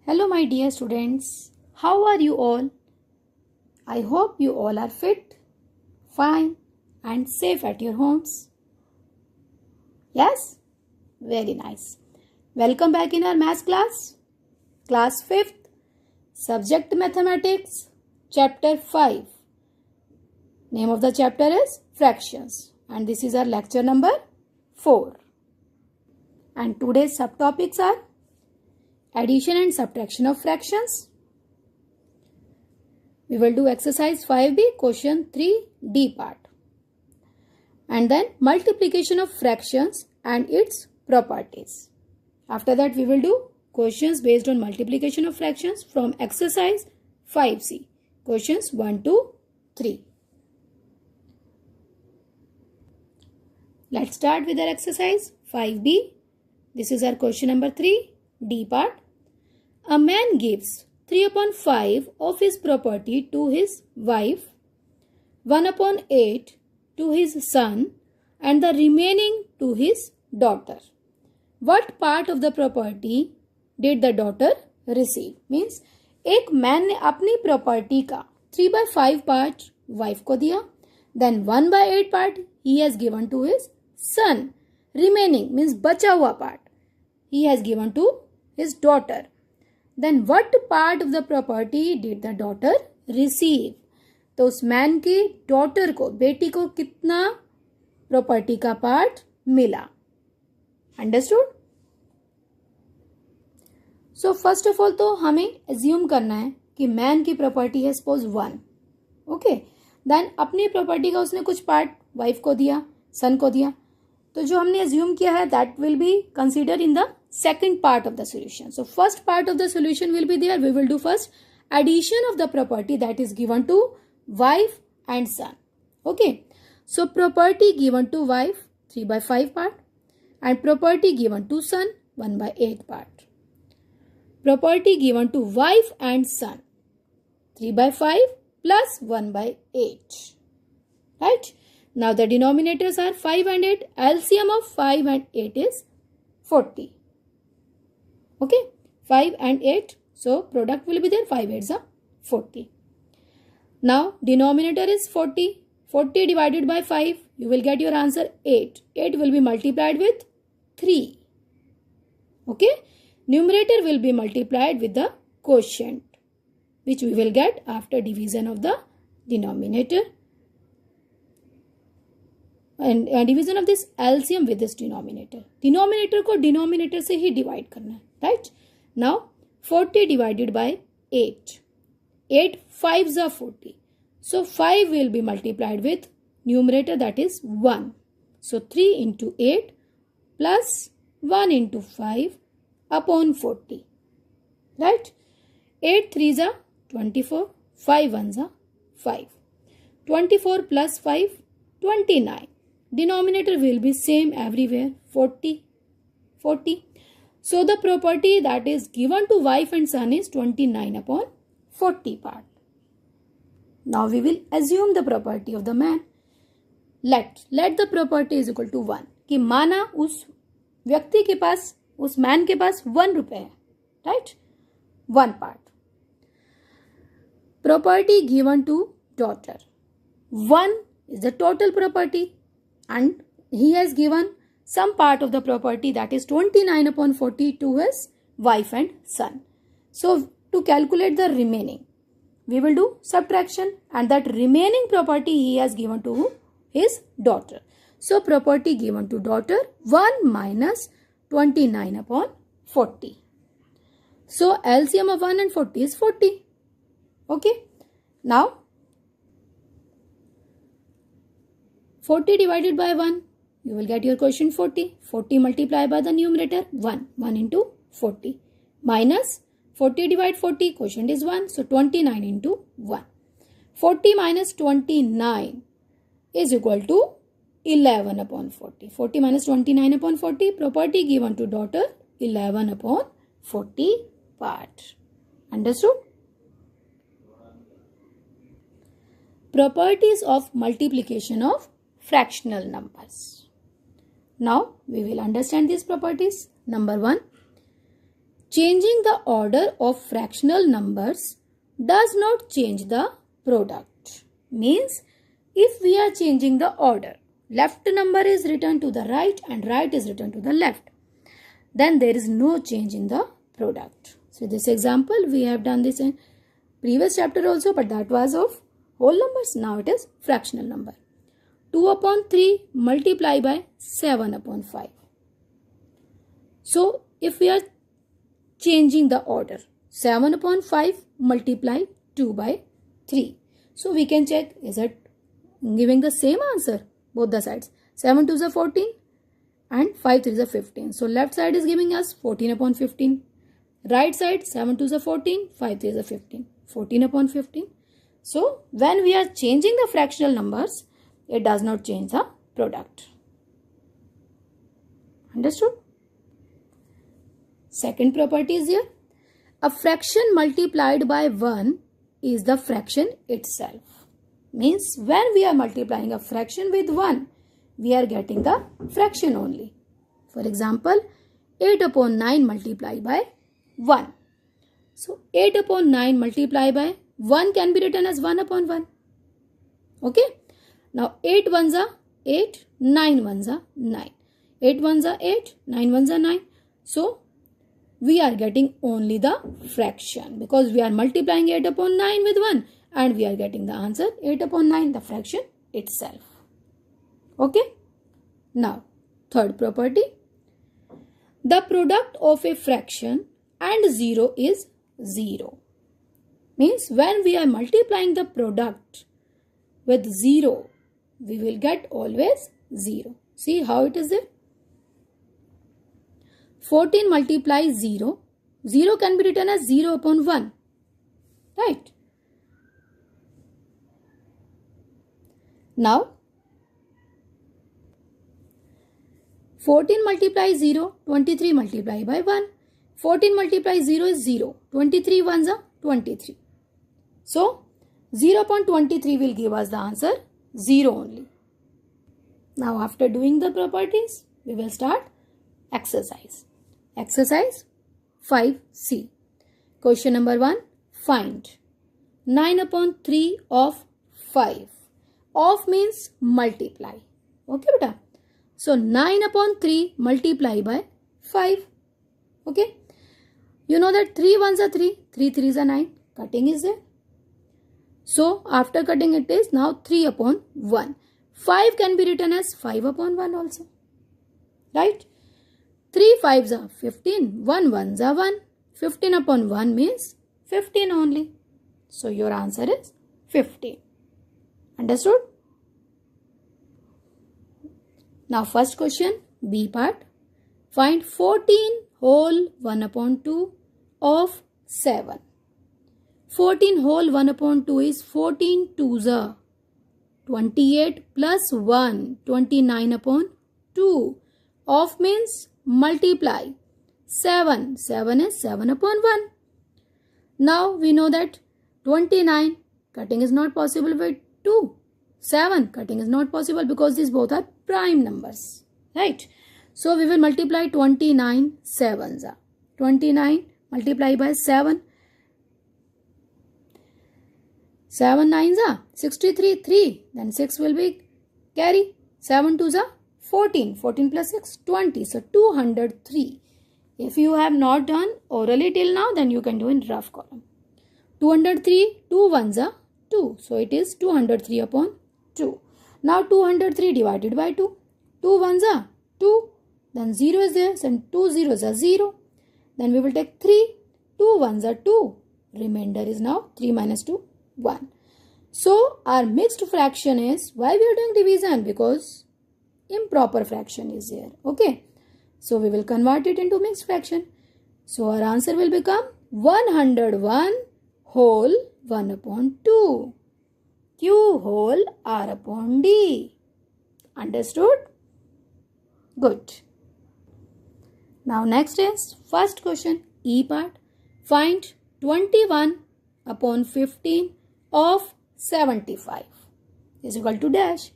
Hello my dear students, how are you all? I hope you all are fit, fine and safe at your homes. Yes? Very nice. Welcome back in our maths class. Class 5th, Subject Mathematics, Chapter 5. Name of the chapter is Fractions and this is our lecture number 4. And today's subtopics are addition and subtraction of fractions. We will do exercise 5b question 3d part. And then multiplication of fractions and its properties. After that we will do questions based on multiplication of fractions from exercise 5c. Questions 1 to 3. Let's start with our exercise 5b. This is our question number 3d part. A man gives 3/5 of his property to his wife, 1/8 to his son and the remaining to his daughter. What part of the property did the daughter receive? Means एक man ने अपनी property का 3/5 part wife को दिया, then 1/8 part he has given to his son. Remaining means बचा हुआ part he has given to his daughter. Then what part of the property did the daughter receive? तो उस man की daughter को, बेटी को कितना प्रॉपर्टी का पार्ट मिला? Understood? So first of all तो हमें एज्यूम करना है कि मैन की प्रॉपर्टी है सपोज 1. ओके, देन अपनी प्रॉपर्टी का उसने कुछ पार्ट वाइफ को दिया, सन को दिया. तो जो हमने एज्यूम किया है that will be consider in the second part of the solution. So first part of the solution will be there. We will do first addition of the property that is given to wife and son. Okay. So property given to wife 3/5 part and property given to son 1/8 part. Property given to wife and son 3/5 plus 1/8. Right. Now the denominators are 5 and 8. LCM of 5 and 8 is 40. Okay, 5 and 8. So product will be there. 5 8s are 40. Now denominator is 40. 40 divided by 5. You will get your answer 8. 8 will be multiplied with 3. Okay. Numerator will be multiplied with the quotient, which we will get after division of the denominator. And division of this LCM with this denominator. Denominator को denominator से ही divide करना है. Right? Now 40 divided by 8. 8 5s are 40. So 5 will be multiplied with numerator that is 1. So 3 into 8 plus 1 into 5 upon 40. Right? 8 3s are 24. 5 1s are 5. 24 plus 5 29. Denominator will be same everywhere 40. 40. So the property that is given to wife and son is 29/40 part. Now we will assume the property of the man. Let the property is equal to 1. कि माना उस व्यक्ति के पास, उस man के पास 1 रुपए है. Right? 1 part. Property given to daughter. 1 is the total property and he has given some part of the property that is 29/40 to his wife and son. So to calculate the remaining, we will do subtraction and that remaining property he has given to his daughter. So property given to daughter 1 minus 29/40. So LCM of 1 and 40 is 40. Okay. Now 40 divided by 1. You will get your quotient 40. 40 multiplied by the numerator 1. 1 into 40. Minus 40 divided 40. Quotient is 1. So 29 into 1. 40 minus 29 is equal to 11/40. 40 minus 29/40. Property given to daughter 11/40 part. Understood? Properties of multiplication of fractional numbers. Now we will understand these properties. Number 1, changing the order of fractional numbers does not change the product. Means if we are changing the order, left number is written to the right and right is written to the left, then there is no change in the product. So this example we have done this in previous chapter also, but that was of whole numbers. Now it is fractional number. 2 upon 3 multiply by 7 upon 5. So if we are changing the order, 7 upon 5 multiply 2 by 3. So we can check, is it giving the same answer? Both the sides. 7 2s are 14 and 5 3s are 15. So left side is giving us 14 upon 15. Right side 7 2s are 14, 5 3s are 15. 14 upon 15. So when we are changing the fractional numbers, it does not change the product. Understood? Second property is here. A fraction multiplied by 1 is the fraction itself. Means when we are multiplying a fraction with 1, we are getting the fraction only. For example, 8 upon 9 multiplied by 1. So 8 upon 9 multiplied by 1 can be written as 1 upon 1. Okay. Now 8 ones are 8, 9 ones are 9. 8 ones are 8, 9 ones are 9. So we are getting only the fraction because we are multiplying 8 upon 9 with 1 and we are getting the answer 8 upon 9, the fraction itself. Okay. Now third property. The product of a fraction and 0 is 0. Means when we are multiplying the product with 0, we will get always 0. See how it is there? 14 multiply 0. 0 can be written as 0 upon 1. Right? Now, 14 multiply 0. 23 multiply by 1. 14 multiply 0 is 0. 23 ones are 23. So, 0 upon 23 will give us the answer 0 only. Now, after doing the properties, we will start exercise. Exercise 5C. Question number 1. Find 9 upon 3 of 5. Of means multiply. Okay, beta. So 9 upon 3 multiply by 5. Okay. You know that 3 ones are 3. 3 3s are 9. Cutting is there. So after cutting it is now 3 upon 1. 5 can be written as 5 upon 1 also. Right. 3 5s are 15, 1 1s are 1. 15 upon 1 means 15 only. So your answer is 15. Understood? Now first question, B part. Find 14 whole 1 upon 2 of 7. 14 whole 1 upon 2 is 14 2s are 28 plus 1, 29 upon 2. Of means multiply. 7 is 7 upon 1. Now we know that 29 cutting is not possible with 2. 7 cutting is not possible because these both are prime numbers. Right. So we will multiply 29 sevens. 29 multiply by 7. 7 9s are 63, 3. Then 6 will be carry. 7 2s are 14. 14 plus 6, 20. So 203. If you have not done orally till now, then you can do in rough column. 203, 2 1s are 2. So it is 203 upon 2. Now 203 divided by 2. 2 1s are 2. Then 0 is there. So 2 zeros are 0. Then we will take 3. 2 1s are 2. Remainder is now 3 minus 2, 1. So our mixed fraction is, why we are doing division? Because improper fraction is here. Okay. So we will convert it into mixed fraction. So our answer will become 101 whole 1 upon 2. Q whole R upon D. Understood? Good. Now next is first question, E part. Find 21 upon 15 of 75 is equal to dash.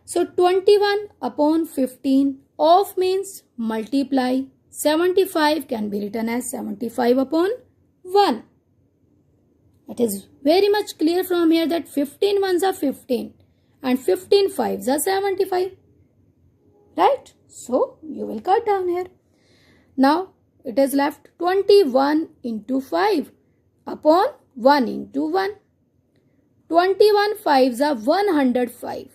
So 21 upon 15 of means multiply 75 can be written as 75 upon 1. It is very much clear from here that 15 ones are 15 and 15 fives are 75. Right? So, you will cut down here. Now, it is left 21 into 5 upon 1 into 1. 21 fives are 105.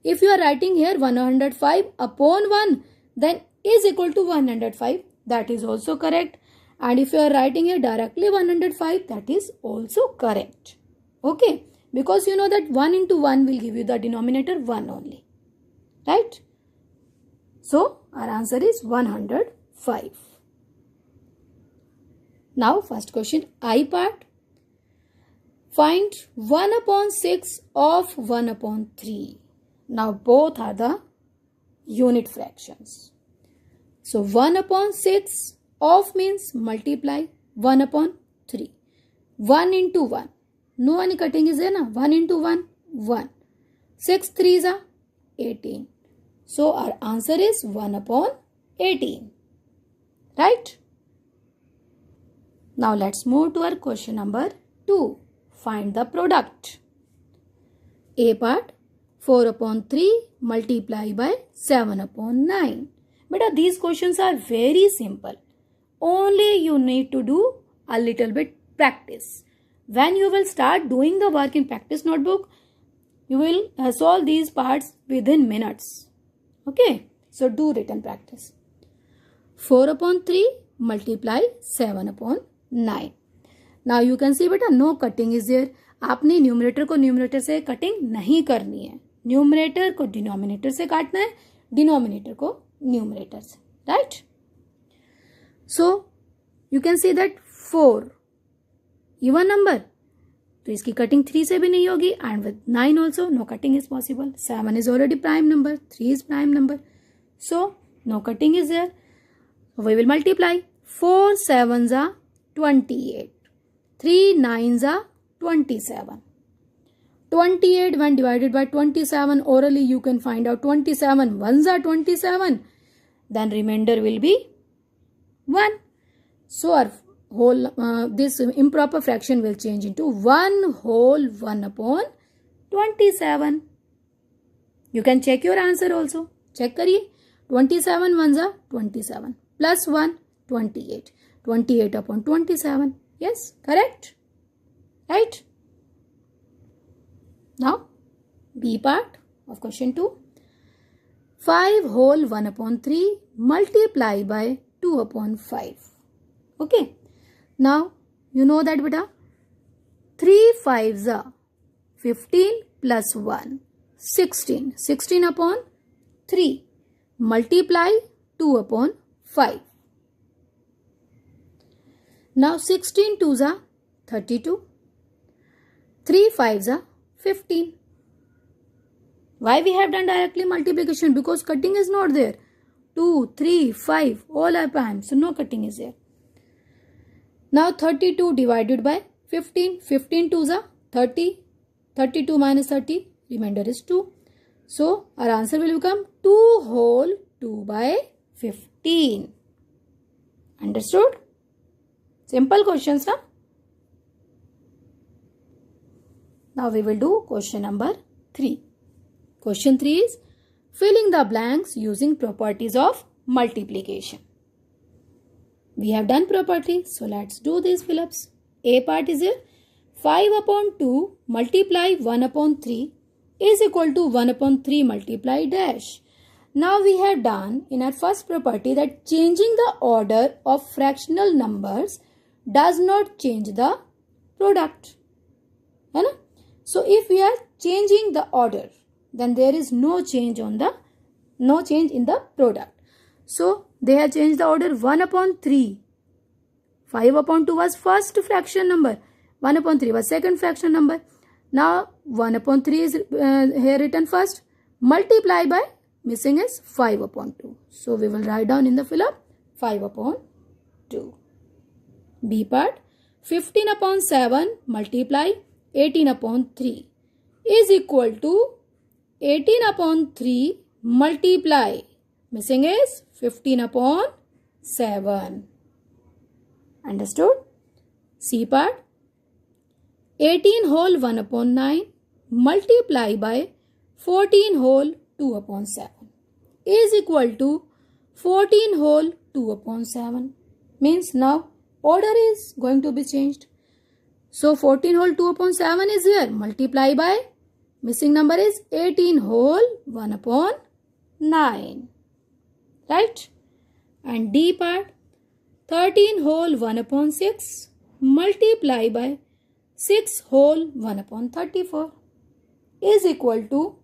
If you are writing here 105 upon 1, then is equal to 105. That is also correct. And if you are writing here directly 105, that is also correct. Okay. Because you know that 1 into 1 will give you the denominator 1 only. Right? So, our answer is 105. Now, first question, I part. Find 1 upon 6 of 1 upon 3. Now, both are the unit fractions. So, 1 upon 6 of means multiply 1 upon 3. 1 into 1. No any cutting is there na? 1 into 1, 1. 6 3s are 18. So, our answer is 1 upon 18. Right? Now, let's move to our question number 2. Find the product. A part, 4 upon 3 multiply by 7 upon 9. But these questions are very simple. Only you need to do a little bit practice. When you will start doing the work in practice notebook, you will solve these parts within minutes. Okay. So, do written practice. 4 upon 3 multiply 7 upon 9. Now, you can see beta no cutting is there. आपने numerator को numerator से cutting नहीं करनी है. Numerator को denominator से काटना है. डिनोमिनेटर को न्यूमरेटर से. Right? So, you can see that 4 even number. तो इसकी कटिंग 3 से भी नहीं होगी. And with 9 also no cutting is possible. 7 is already prime number. 3 is prime number. So, no cutting is there. We will multiply. 4 7s are 28. 3 9s are 27. 28 when divided by 27, orally you can find out 27 ones are 27. Then remainder will be 1. So, our whole this improper fraction will change into 1 whole 1 upon 27. You can check your answer also. Check kariye. 27 ones are 27. Plus 1, 28. 28 upon 27. Yes, correct? Right? Now, B part of question 2. 5 whole 1 upon 3 multiply by 2 upon 5. Okay. Now, you know that beta 3 5s are 15 plus 1. 16. 16 upon 3. Multiply 2 upon 5. Now 16 2s are 32. 3 5s are 15. Why we have done directly multiplication? Because cutting is not there. 2, 3, 5 all are prime. So no cutting is there. Now 32 divided by 15. 15 2s are 30. 32 minus 30. Remainder is 2. So our answer will become 2 whole 2 by 15. Understood? Simple questions, huh? Now we will do question number 3. Question 3 is filling the blanks using properties of multiplication. We have done properties, so let's do these fill-ups. A part is here. 5 upon 2 multiply 1 upon 3 is equal to 1 upon 3 multiply dash. Now we have done in our first property that changing the order of fractional numbers does not change the product. So if we are changing the order, then there is no change in the product. So they have changed the order 1 upon 3. 5 upon 2 was first fraction number. 1 upon 3 was second fraction number. Now 1 upon 3 is here written first. Multiply by missing is 5 upon 2. So we will write down in the fill up 5 upon 2. B part 15 upon 7 multiply 18 upon 3 is equal to 18 upon 3 multiply missing is 15 upon 7. Understood? C part. 18 whole 1 upon 9 multiply by 14 whole 2 upon 7 is equal to 14 whole 2 upon 7. Means now order is going to be changed. So 14 whole 2 upon 7 is here. Multiply by missing number is 18 whole 1 upon 9. Right? And D part. 13 whole 1 upon 6 multiply by 6 whole 1 upon 34 is equal to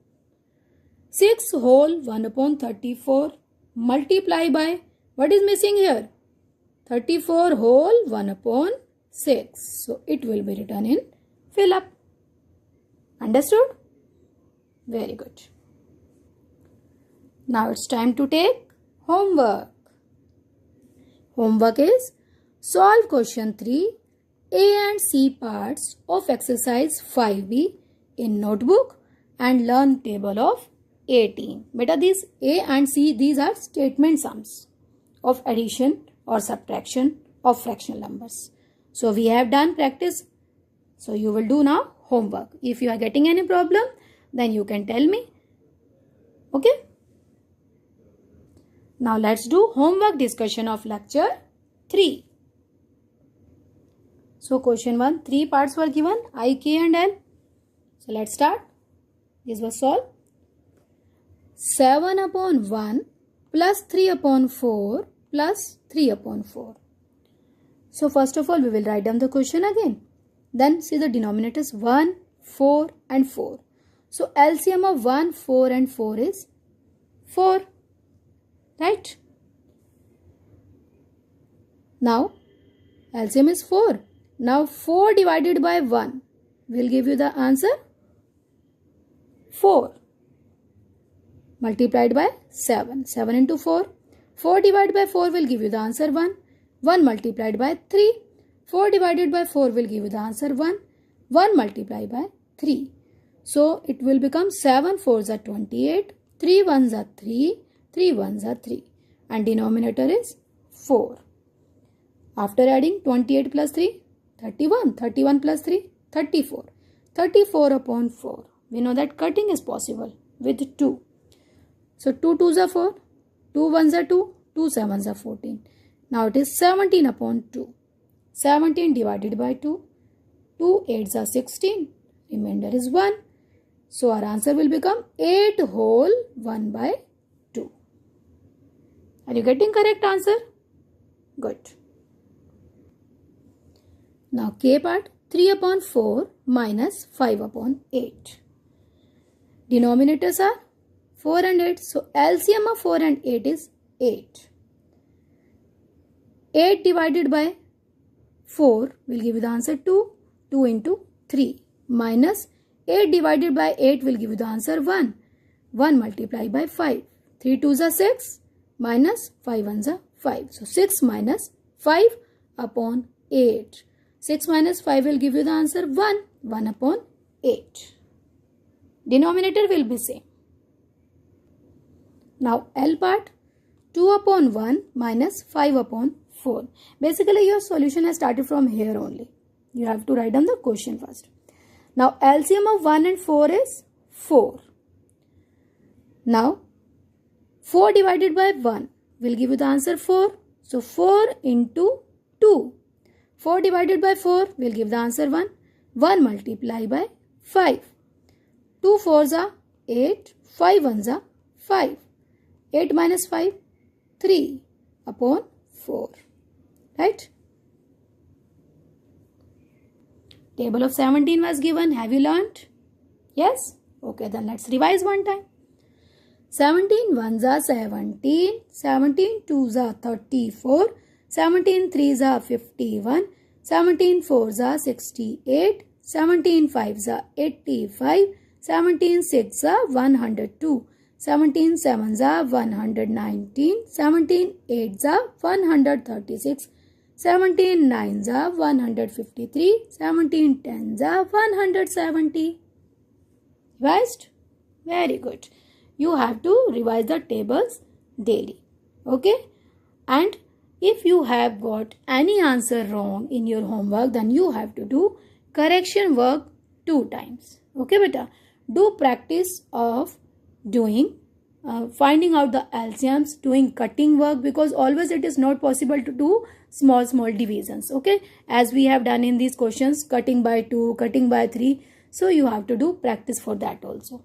6 whole 1 upon 34 multiply by, what is missing here? 34 whole 1 upon 6. So it will be written in fill up. Understood? Very good. Now it's time to take homework. Homework is solve question 3 A and C parts of exercise 5B in notebook and learn table of 18. Beta, these A and C, these are statement sums of addition or subtraction of fractional numbers. So we have done practice. So you will do now homework. If you are getting any problem, then you can tell me. Okay? Now let's do homework discussion of lecture 3. So question 1, 3 parts were given, I, K and L. So let's start. This was solved. 7 upon 1 plus 3 upon 4 plus 3 upon 4. So first of all, we will write down the question again. Then see the denominators 1, 4 and 4. So LCM of 1, 4 and 4 is 4. Right? Now LCM is 4. Now 4 divided by 1 will give you the answer 4. Multiplied by 7. 7 into 4. 4 divided by 4 will give you the answer 1. 1 multiplied by 3. 4 divided by 4 will give you the answer 1. 1 multiplied by 3. So it will become 7 4s are 28. 3 1s are 3. 3 1s are 3. And denominator is 4. After adding 28 plus 3, 31. 31 plus 3, 34. 34 upon 4. We know that cutting is possible with 2. So 2 2s are 4. 2 1s are 2. 2 7s are 14. Now it is 17 upon 2. 17 divided by 2. 2 8s are 16. Remainder is 1. So our answer will become 8 whole 1 by 2. Are you getting correct answer? Good. Now K part, 3 upon 4 minus 5 upon 8. Denominators are 4 and 8. So LCM of 4 and 8 is 8. 8 divided by 4 will give you the answer 2. 2 into 3 minus 8 divided by 8 will give you the answer 1. 1 multiplied by 5. 3 2s are 6 minus 5 1s are 5. So 6 minus 5 upon 8. 6 minus 5 will give you the answer 1. 1 upon 8. Denominator will be same. Now L part, 2 upon 1 minus 5 upon 4. Basically your solution has started from here only. You have to write down the question first. Now LCM of 1 and 4 is 4. Now 4 divided by 1 will give you the answer 4. So 4 into 2. 4 divided by 4 will give the answer 1. 1 multiplied by 5. 2 4s are 8. 5 1s are 5. 8 minus 5, 3 upon 4. Right? Table of 17 was given. Have you learnt? Yes? Okay, then let's revise one time. 17 1s are 17. 17 2s are 34. 17 3s are 51. 17 4s are 68. 17 5s are 85. 17 6s are 102. 17 7s are 119. 17 8s are 136. 17 9s are 153. 17 10s are 170. Revised? Very good. You have to revise the tables daily. Okay? And if you have got any answer wrong in your homework, then you have to do correction work 2 times. Okay, beta? Do practice of doing finding out the LCMs, doing cutting work, because always it is not possible to do small divisions. Okay, as we have done in these questions, cutting by 2, cutting by 3. So you have to do practice for that also.